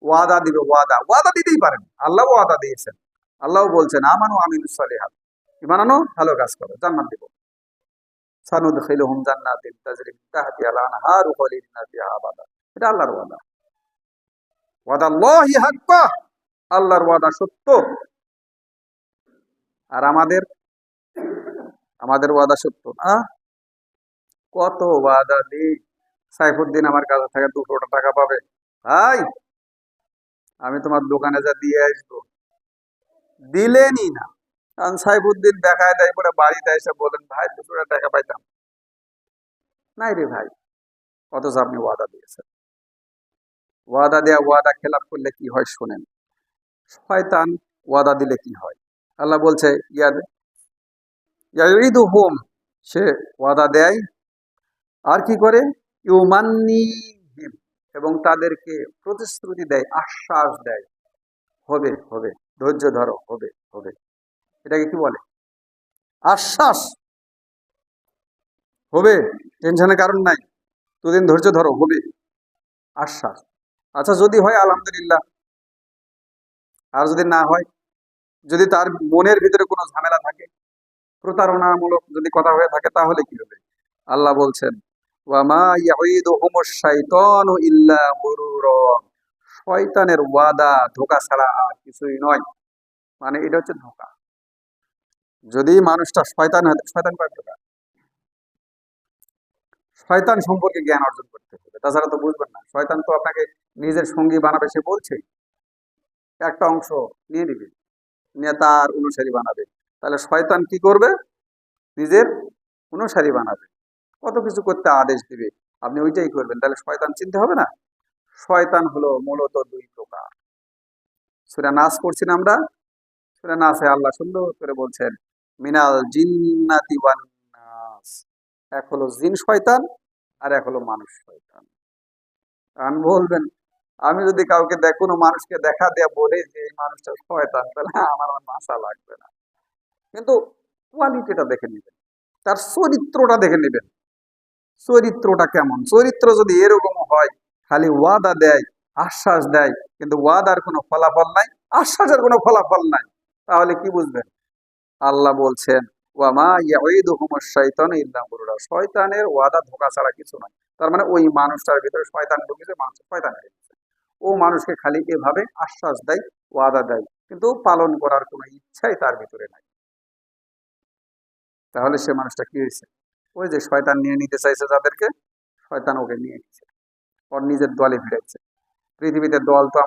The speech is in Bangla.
ওয়াদা দিবে, ওয়াদা দিতেই পারেন, আল্লাহ ওয়াদা দিয়েছেন। আল্লাহ বলছেন আমানু আমিলুস সালিহাত, ঈমান আনো, ভালো কাজ করো, জান্নাত দিব। সানুদখিলুহুম জান্নাতিন তাজরি মিন তাহতিহাল আনহারু খালিদিনা ফিহা আবাদা। এটা আল্লাহর ওয়াদা। ওয়াদাল্লাহি হাক্কা, আল্লাহর ওয়াদা সত্য। আর আমাদের ওয়াদা সত্য না। কত ওয়াদা দিই, সাইফুদ্দিন আমার কাছে থেকে 200 টাকা পাবে, ভাই আমি তোমার দোকানে যা দিয়ে আসবো, দিলেনই না। কারণ সাইফুদ্দিন দেখায় দেয় পরে বাড়িতে এসে বলেন ভাই 200 টাকা পাইতাম, নাই রে ভাই, অথচ আপনি ওয়াদা দিয়েছেন। ওয়াদা দেয়া, ওয়াদা খেলাপ করলে কি হয় শোনেন। শয়তান ওয়াদা দিলে কি হয়, আল্লাহ বলছে ইয়াইদুহুম, সে ওয়াদা দেয়, আর কি করে, ইউমান্নিহিম, এবং তাদেরকে প্রতিশ্রুতি দেয়, আশ্বাস দেয়, হবে হবে, ধৈর্য ধরো, হবে হবে। এটাকে কি বলে, আশ্বাস। হবে, টেনশনের কারণ নাই, দুদিন ধৈর্য ধরো, হবে, আশ্বাস। আচ্ছা যদি হয় আলহামদুলিল্লাহ, আর যদি না হয়, যদি তার মনের ভিতরে কোনো ঝামেলা থাকে, প্রতারণামূলক যদি কথা হয়ে থাকে, তাহলে কি হবে। আল্লাহ বলছেন ওয়ামা ইয়াইদুহুমুশ শাইতানু ইল্লা গুরুরা, শয়তানের ওয়াদা ধোঁকা ছাড়া আর কিছুই নয়। মানে এটা হচ্ছে ধোঁকা। যদি মানুষটা শয়তান হয়, শয়তান কয় প্রকার, শয়তান সম্পর্কে জ্ঞান অর্জন করতে হবে, তাছাড়া তো বুঝবেন না। শয়তান তো আপনাকে নিজের সঙ্গী বানাবে, সে বলছে একটা অংশ নিয়ে নিবে, নিয়ে তার অনুসারী বানাবে। তাহলে শয়তান কি করবে, নিজের অনুসারী বানাবে, কত কিছু করতে আদেশ দিবে, আপনি ওইটাই করবেন। তাহলে শয়তান চিনতে হবে না। শয়তান হলো মূলত 2 প্রকার। সূরা নাস পড়ছি না আমরা, সূরা নাসে আল্লাহ সুন্দর করে বলছেন মিনাল জিন্নাতি ওয়ান নাস, এক হলো জিন শয়তান, আর এক হলো মানুষ শয়তান। আমি বলবেন, আমি যদি কাউকে কোনো মানুষকে দেখা দেয়া বলে যে এই মানুষটা শয়তান, তাহলে আমার আর মাসা লাগবে না। কিন্তু কোয়ালিটিটা দেখে নেবেন, তার চরিত্রটা দেখে নেবেন, চরিত্রটা কেমন। চরিত্র যদি এরকম হয়, খালি ওয়াদা দেয়, আশ্বাস দেয়, কিন্তু ওয়াদার কোনো ফলাফল নাই, আশ্বাসের কোনো ফলাফল নাই, তাহলে কি বুঝবেন। আল্লাহ বলছেন ওয়ামা ইয়াইদুহুমুশ শাইতানু ইল্লা গুরুরা, শয়তানের ওয়াদা ধোঁকা ছাড়া কিছু নয়। তার মানে ওই মানুষটার ভিতরে শয়তান ঢুকেছে, মানুষ শয়তান হয়ে গেছে। ও মানুষকে খালি এভাবে আশ্বাস দেয়, ওয়াদা দেয়, কিন্তু পালন করার কোনো ইচ্ছাই তার ভিতরে নাই। তাহলে সে মানুষটা কি হয়েছে, ওই যে শয়তান নিয়ে নিতে চাইছে যাদেরকে, শয়তান ওকে নিয়ে নিচ্ছে, ওর নিজের দলে ভিড়াচ্ছে। পৃথিবীতে দল তো